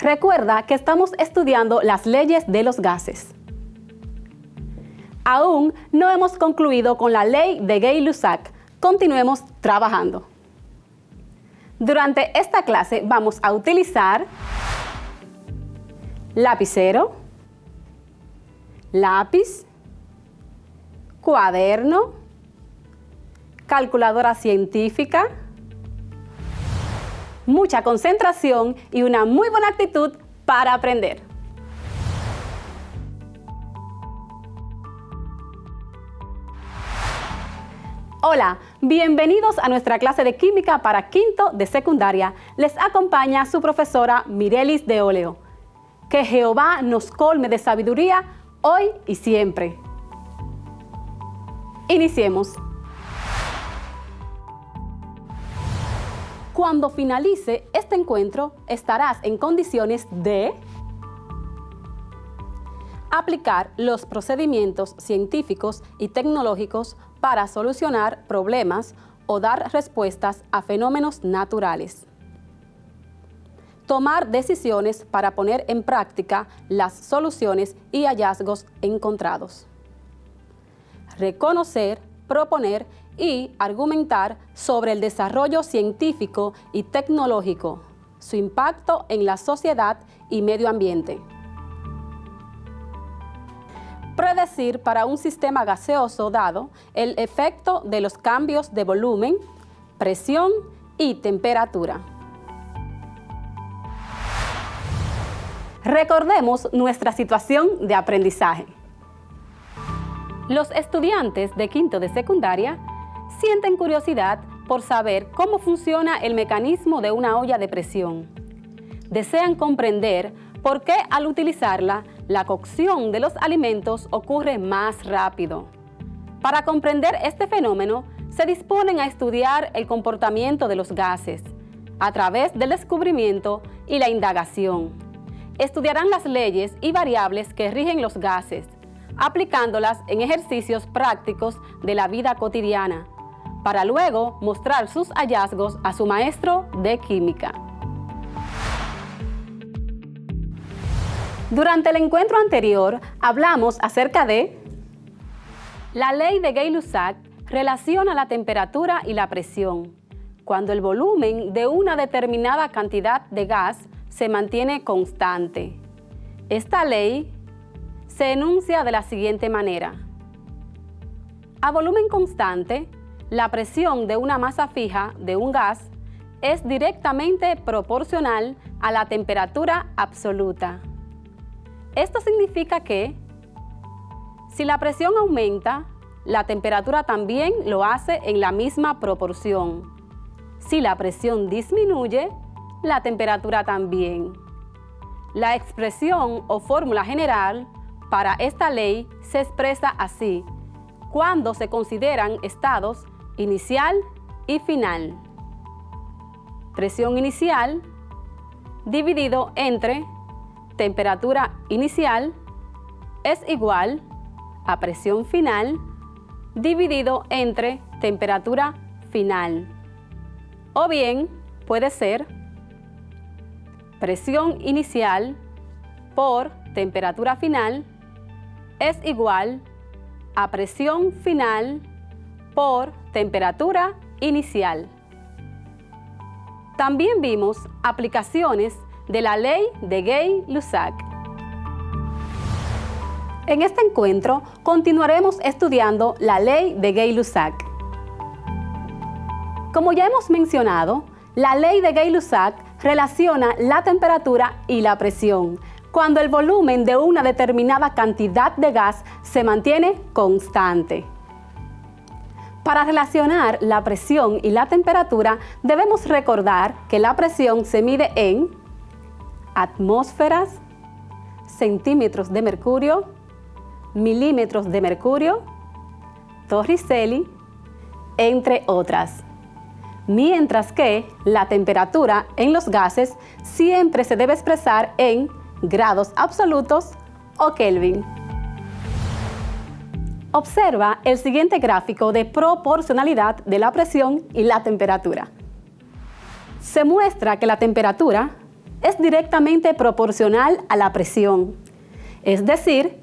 Recuerda que estamos estudiando las leyes de los gases. Aún no hemos concluido con la ley de Gay-Lussac. Continuemos trabajando. Durante esta clase vamos a utilizar lapicero, lápiz, cuaderno, calculadora científica, mucha concentración y una muy buena actitud para aprender. Hola, bienvenidos a nuestra clase de química para quinto de secundaria. Les acompaña su profesora Mirelis de Oleo. Que Jehová nos colme de sabiduría hoy y siempre. Iniciemos. Cuando finalice este encuentro, estarás en condiciones de aplicar los procedimientos científicos y tecnológicos para solucionar problemas o dar respuestas a fenómenos naturales. Tomar decisiones para poner en práctica las soluciones y hallazgos encontrados. Reconocer, proponer y argumentar sobre el desarrollo científico y tecnológico, su impacto en la sociedad y medio ambiente. Predecir para un sistema gaseoso dado el efecto de los cambios de volumen, presión y temperatura. Recordemos nuestra situación de aprendizaje. Los estudiantes de quinto de secundaria sienten curiosidad por saber cómo funciona el mecanismo de una olla de presión. Desean comprender por qué al utilizarla, la cocción de los alimentos ocurre más rápido. Para comprender este fenómeno, se disponen a estudiar el comportamiento de los gases a través del descubrimiento y la indagación. Estudiarán las leyes y variables que rigen los gases, aplicándolas en ejercicios prácticos de la vida cotidiana, para luego mostrar sus hallazgos a su maestro de química. Durante el encuentro anterior, hablamos acerca de la ley de Gay-Lussac relaciona la temperatura y la presión, cuando el volumen de una determinada cantidad de gas se mantiene constante. Esta ley se enuncia de la siguiente manera. A volumen constante, la presión de una masa fija de un gas es directamente proporcional a la temperatura absoluta. Esto significa que, si la presión aumenta, la temperatura también lo hace en la misma proporción. Si la presión disminuye, la temperatura también. La expresión o fórmula general para esta ley se expresa así, cuando se consideran estados inicial y final. Presión inicial dividido entre temperatura inicial es igual a presión final dividido entre temperatura final. O bien puede ser presión inicial por temperatura final es igual a presión final por temperatura inicial. También vimos aplicaciones de la ley de Gay-Lussac. En este encuentro continuaremos estudiando la ley de Gay-Lussac. Como ya hemos mencionado, la ley de Gay-Lussac relaciona la temperatura y la presión cuando el volumen de una determinada cantidad de gas se mantiene constante. Para relacionar la presión y la temperatura, debemos recordar que la presión se mide en atmósferas, centímetros de mercurio, milímetros de mercurio, Torricelli, entre otras. Mientras que la temperatura en los gases siempre se debe expresar en grados absolutos o Kelvin. Observa el siguiente gráfico de proporcionalidad de la presión y la temperatura. Se muestra que la temperatura es directamente proporcional a la presión. Es decir,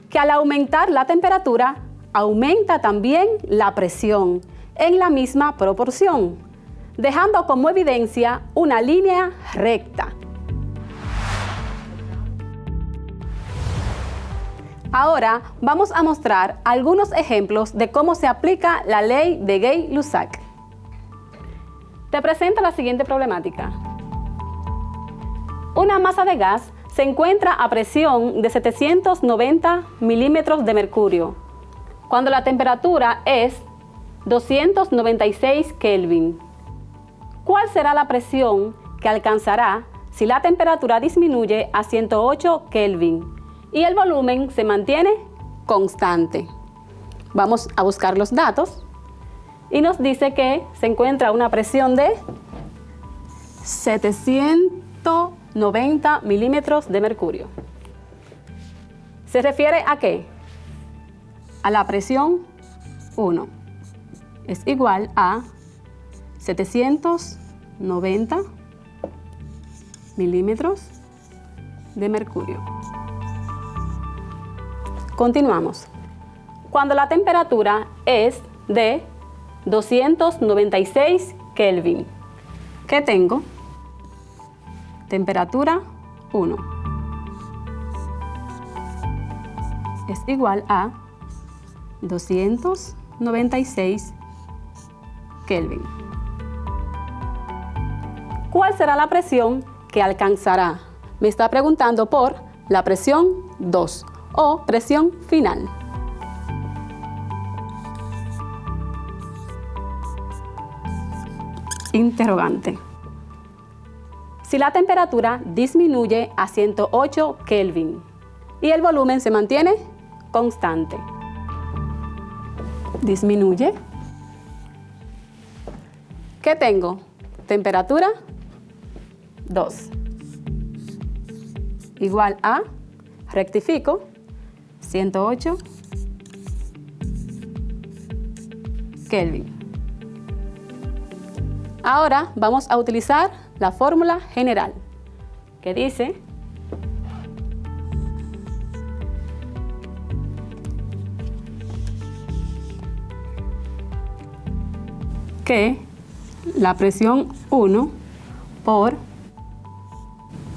que al aumentar la temperatura, aumenta también la presión en la misma proporción, dejando como evidencia una línea recta. Ahora vamos a mostrar algunos ejemplos de cómo se aplica la ley de Gay-Lussac. Te presento la siguiente problemática. Una masa de gas se encuentra a presión de 790 milímetros de mercurio, cuando la temperatura es 296 Kelvin. ¿Cuál será la presión que alcanzará si la temperatura disminuye a 108 Kelvin y el volumen se mantiene constante? Vamos a buscar los datos y nos dice que se encuentra una presión de 790 milímetros de mercurio. ¿Se refiere a qué? A la presión 1. Es igual a 790 milímetros de mercurio. Continuamos. Cuando la temperatura es de 296 Kelvin, ¿qué tengo? Temperatura 1 es igual a 296 Kelvin. ¿Cuál será la presión que alcanzará? Me está preguntando por la presión 2 o presión final. Interrogante. Si la temperatura disminuye a 108 Kelvin y el volumen se mantiene constante. Disminuye. ¿Qué tengo? Temperatura 2 igual a, rectifico, 108 Kelvin. Ahora vamos a utilizar la fórmula general que dice que la presión 1 por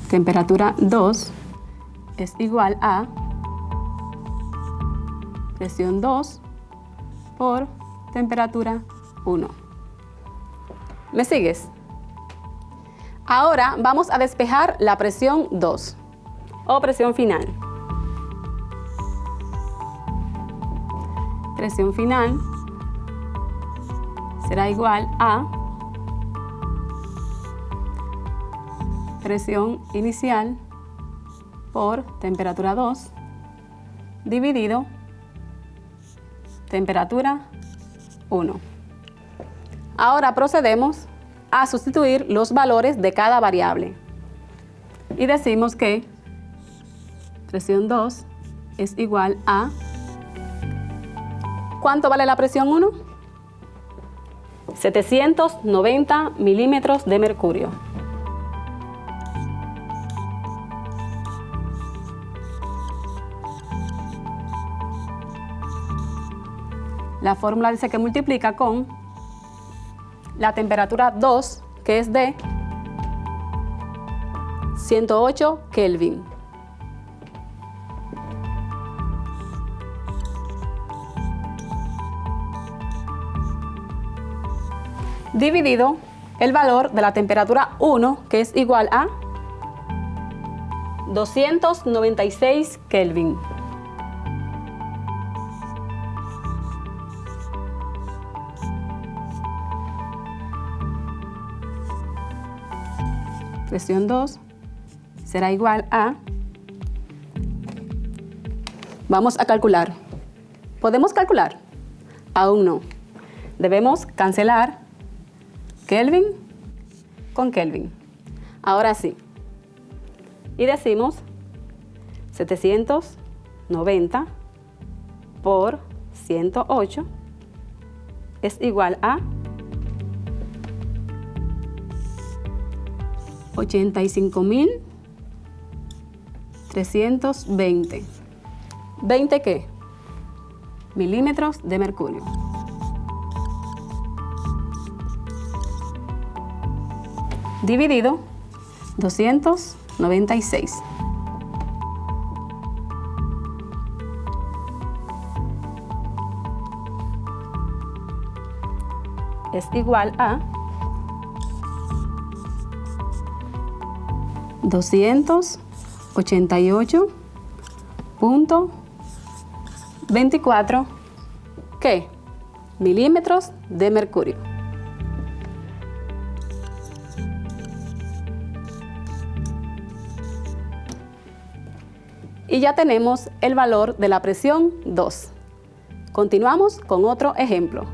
temperatura 2 es igual a presión 2 por temperatura 1. ¿Me sigues? Ahora vamos a despejar la presión 2 o presión final. Presión final será igual a presión inicial por temperatura 2 dividido temperatura 1. Ahora procedemos a sustituir los valores de cada variable y decimos que presión 2 es igual a ¿cuánto vale la presión 1? 790 milímetros de mercurio. La fórmula dice que multiplica con la temperatura 2, que es de 108 Kelvin. Dividido el valor de la temperatura 1, que es igual a 296 Kelvin. Presión 2 será igual a, vamos a calcular. ¿Podemos calcular? Aún no. Debemos cancelar Kelvin con Kelvin. Ahora sí. Y decimos 790 por 108 es igual a 85.320. ¿20 qué? Milímetros de mercurio. Dividido 296. Es igual a 288.24 ¿qué? Milímetros de mercurio. Y ya tenemos el valor de la presión 2. Continuamos con otro ejemplo.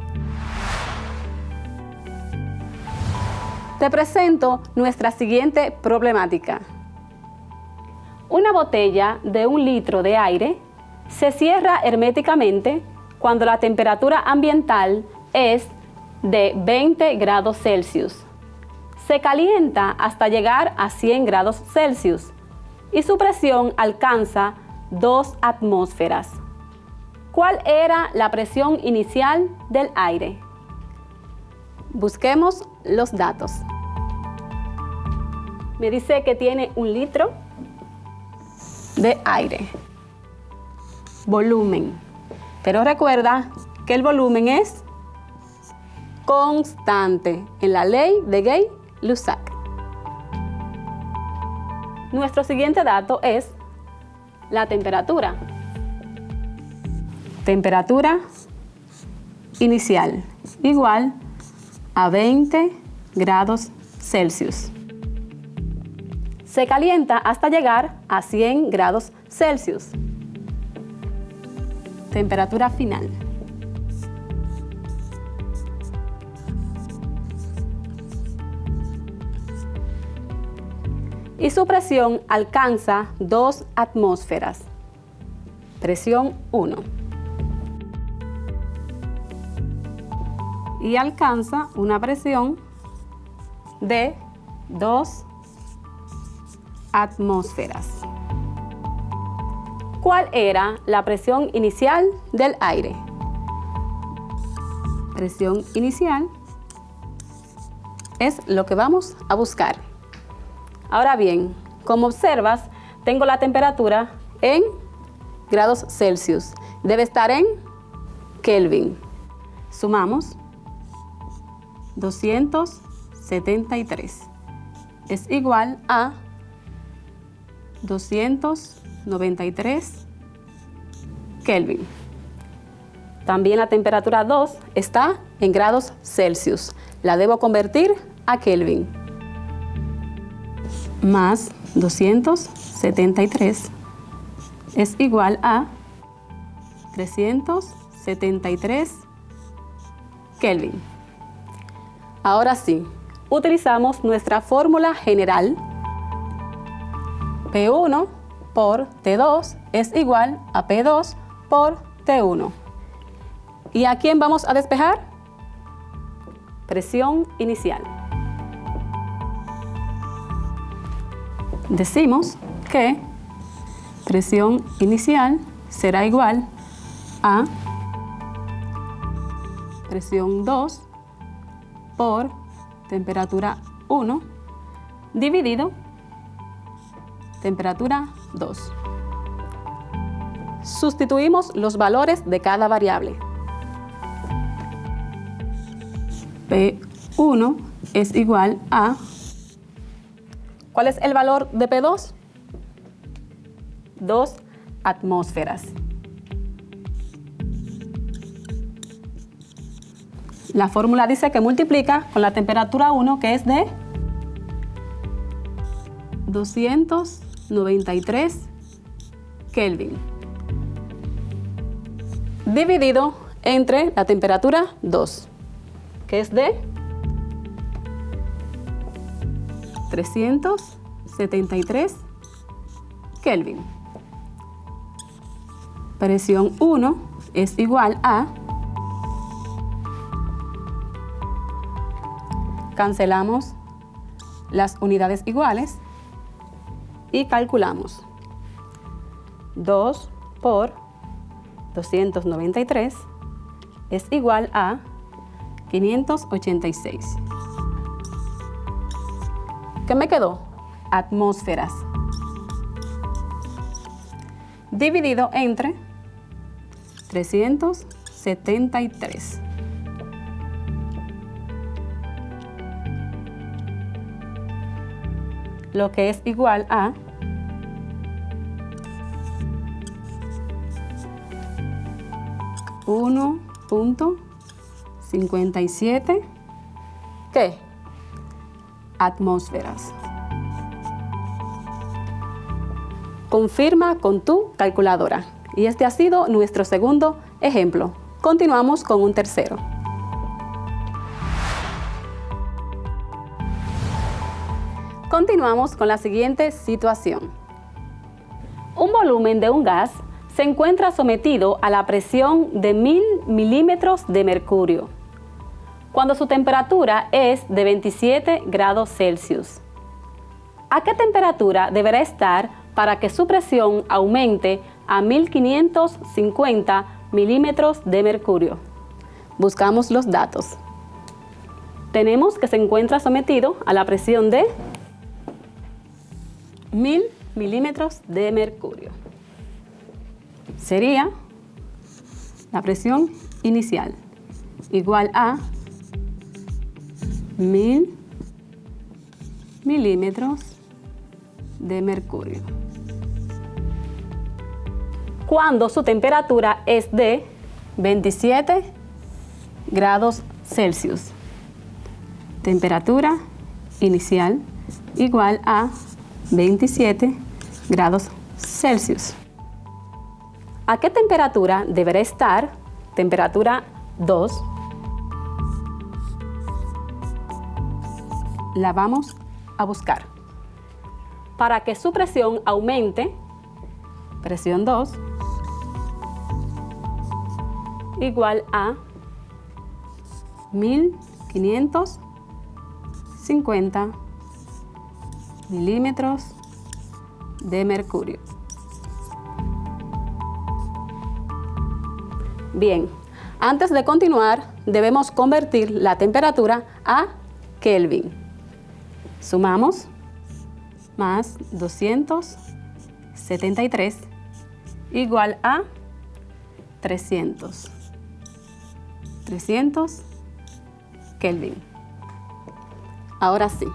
Te presento nuestra siguiente problemática. Una botella de 1 litro de aire se cierra herméticamente cuando la temperatura ambiental es de 20 grados Celsius. Se calienta hasta llegar a 100 grados Celsius y su presión alcanza 2 atmósferas. ¿Cuál era la presión inicial del aire? Busquemos los datos. Me dice que tiene 1 litro de aire. Volumen. Pero recuerda que el volumen es constante en la ley de Gay-Lussac. Nuestro siguiente dato es la temperatura. Temperatura inicial igual a 20 grados Celsius. Se calienta hasta llegar a 100 grados Celsius. Temperatura final. Y su presión alcanza 2 atmósferas. Presión 1. Y alcanza una presión de 2 atmósferas. ¿Cuál era la presión inicial del aire? Presión inicial es lo que vamos a buscar. Ahora bien, como observas, tengo la temperatura en grados Celsius. Debe estar en Kelvin. Sumamos 273. Es igual a 293 Kelvin. También la temperatura 2 está en grados Celsius. La debo convertir a Kelvin. Más 273 es igual a 373 Kelvin. Ahora sí, utilizamos nuestra fórmula general. P1 por T2 es igual a P2 por T1. ¿Y a quién vamos a despejar? Presión inicial. Decimos que presión inicial será igual a presión 2 por temperatura 1 dividido temperatura 2. Sustituimos los valores de cada variable. P1 es igual a... ¿Cuál es el valor de P2? 2 atmósferas. La fórmula dice que multiplica con la temperatura 1, que es de 293 Kelvin, dividido entre la temperatura 2, que es de 373 Kelvin. Presión 1 es igual a... Cancelamos las unidades iguales y calculamos. 2 por 293 es igual a 586. ¿Qué me quedó? Atmósferas. Dividido entre 373. Lo que es igual a 1.57 ¿qué? Atmósferas. Confirma con tu calculadora. Y este ha sido nuestro segundo ejemplo. Continuamos con un tercero. Continuamos con la siguiente situación. Un volumen de un gas se encuentra sometido a la presión de 1000 milímetros de mercurio, cuando su temperatura es de 27 grados Celsius. ¿A qué temperatura deberá estar para que su presión aumente a 1550 milímetros de mercurio? Buscamos los datos. Tenemos que se encuentra sometido a la presión de 1000 milímetros de mercurio. Sería la presión inicial igual a 1000 milímetros de mercurio, cuando su temperatura es de 27 grados Celsius. Temperatura inicial igual a 27 grados Celsius. ¿A qué temperatura deberá estar? Temperatura 2. La vamos a buscar. Para que su presión aumente, presión 2, igual a 1550 milímetros de mercurio. Bien, antes de continuar, debemos convertir la temperatura a Kelvin. Sumamos más 273 igual a 300. 300 Kelvin. Ahora sí.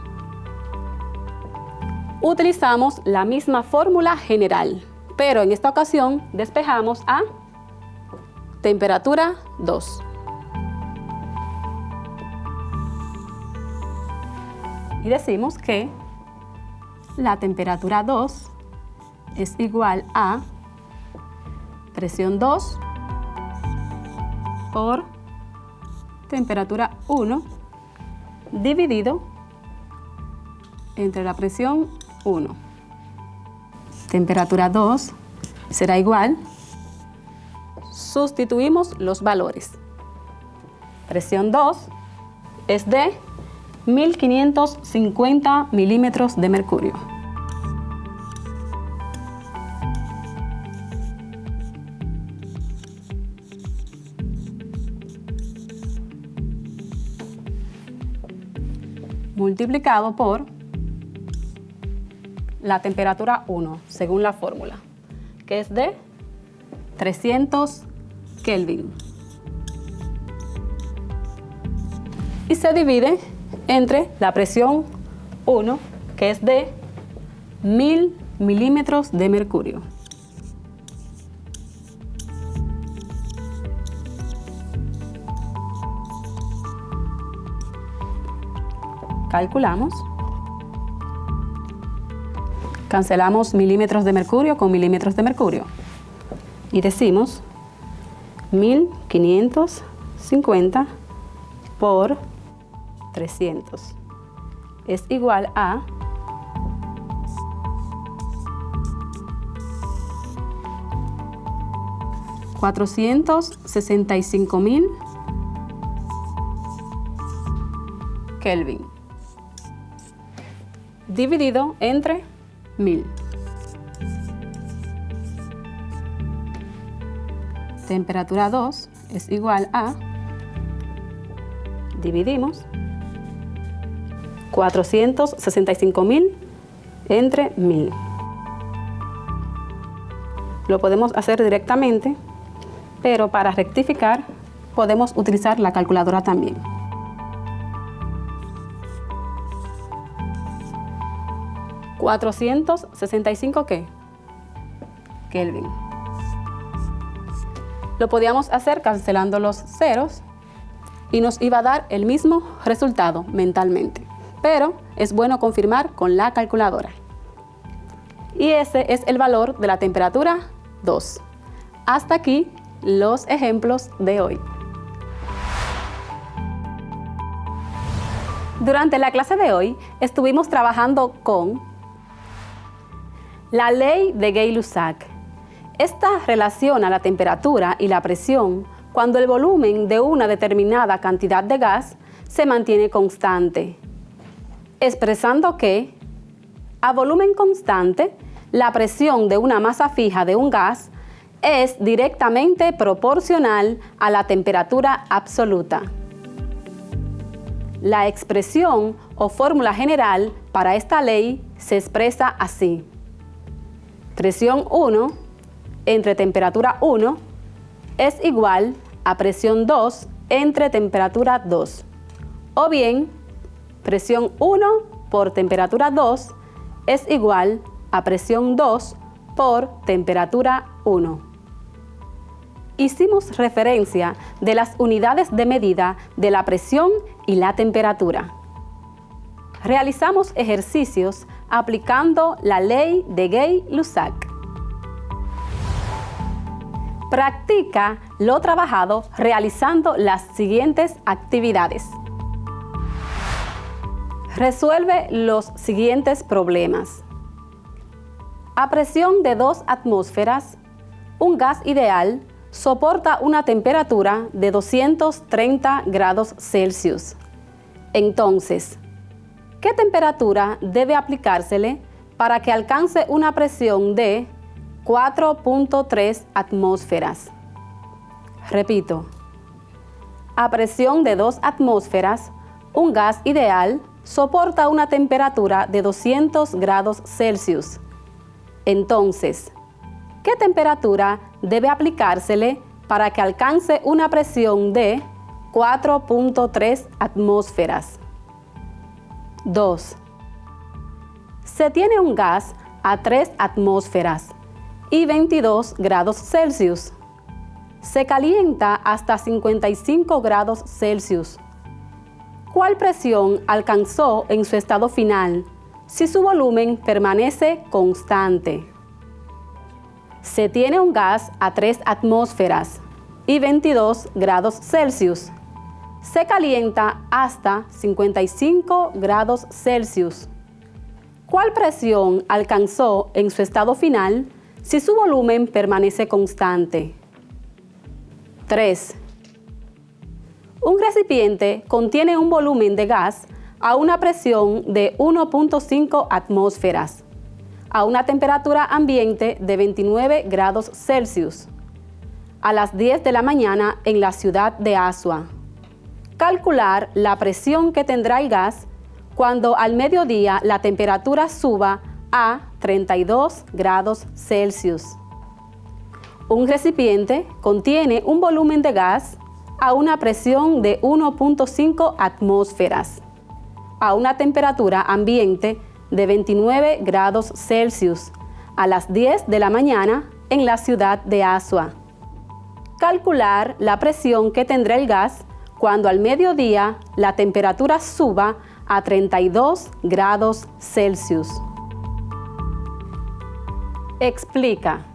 Utilizamos la misma fórmula general, pero en esta ocasión despejamos a temperatura 2. Y decimos que la temperatura 2 es igual a presión 2 por temperatura 1 dividido entre la presión 1. Temperatura 2 será igual. Sustituimos los valores. Presión 2 es de 1550 milímetros de mercurio. Multiplicado por la temperatura 1, según la fórmula, que es de 300 Kelvin. Y se divide entre la presión 1, que es de 1000 milímetros de mercurio. Calculamos. Cancelamos milímetros de mercurio con milímetros de mercurio. Y decimos 1550 por 300 es igual a 465.000 Kelvin. dividido entre 1000. Temperatura 2 es igual a, dividimos, 465.000 entre 1000. Lo podemos hacer directamente, pero para rectificar podemos utilizar la calculadora también. ¿465 qué? Kelvin. Lo podíamos hacer cancelando los ceros y nos iba a dar el mismo resultado mentalmente, pero es bueno confirmar con la calculadora. Y ese es el valor de la temperatura 2. Hasta aquí los ejemplos de hoy. Durante la clase de hoy estuvimos trabajando con la ley de Gay-Lussac. Esta relaciona la temperatura y la presión cuando el volumen de una determinada cantidad de gas se mantiene constante, expresando que, a volumen constante, la presión de una masa fija de un gas es directamente proporcional a la temperatura absoluta. La expresión o fórmula general para esta ley se expresa así: presión 1 entre temperatura 1 es igual a presión 2 entre temperatura 2. O bien, presión 1 por temperatura 2 es igual a presión 2 por temperatura 1. Hicimos referencia de las unidades de medida de la presión y la temperatura. Realizamos ejercicios aplicando la ley de Gay-Lussac. Practica lo trabajado realizando las siguientes actividades. Resuelve los siguientes problemas. A presión de 2 atmósferas, un gas ideal soporta una temperatura de 230 grados Celsius. Entonces, ¿qué temperatura debe aplicársele para que alcance una presión de 4.3 atmósferas? Repito, a presión de 2 atmósferas, un gas ideal soporta una temperatura de 200 grados Celsius. Entonces, ¿qué temperatura debe aplicársele para que alcance una presión de 4.3 atmósferas? 2. Se tiene un gas a 3 atmósferas y 22 grados Celsius. Se calienta hasta 55 grados Celsius. ¿Cuál presión alcanzó en su estado final si su volumen permanece constante? Se tiene un gas a 3 atmósferas y 22 grados Celsius. Se calienta hasta 55 grados Celsius. ¿Cuál presión alcanzó en su estado final si su volumen permanece constante? 3. Un recipiente contiene un volumen de gas a una presión de 1.5 atmósferas, a una temperatura ambiente de 29 grados Celsius, a las 10 de la mañana en la ciudad de Asua. Calcular la presión que tendrá el gas cuando al mediodía la temperatura suba a 32 grados Celsius. Un recipiente contiene un volumen de gas a una presión de 1.5 atmósferas, a una temperatura ambiente de 29 grados Celsius, a las 10 de la mañana en la ciudad de Asua. Calcular la presión que tendrá el gas cuando al mediodía la temperatura suba a 32 grados Celsius. Explica.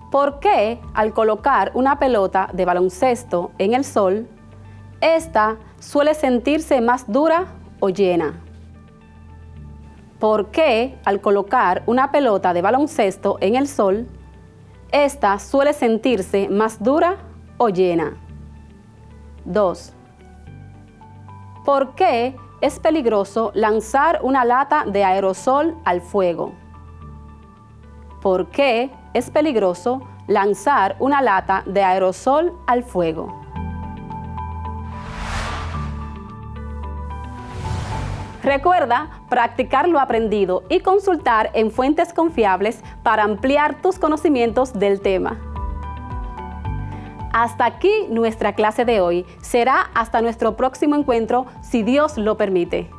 ¿Por qué al colocar una pelota de baloncesto en el sol, esta suele sentirse más dura o llena? ¿Por qué al colocar una pelota de baloncesto en el sol, esta suele sentirse más dura o llena? 2. ¿Por qué es peligroso lanzar una lata de aerosol al fuego? ¿Por qué es peligroso lanzar una lata de aerosol al fuego? Recuerda practicar lo aprendido y consultar en fuentes confiables para ampliar tus conocimientos del tema. Hasta aquí nuestra clase de hoy. Será hasta nuestro próximo encuentro, si Dios lo permite.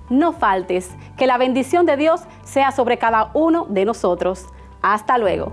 No faltes, que la bendición de Dios sea sobre cada uno de nosotros. Hasta luego.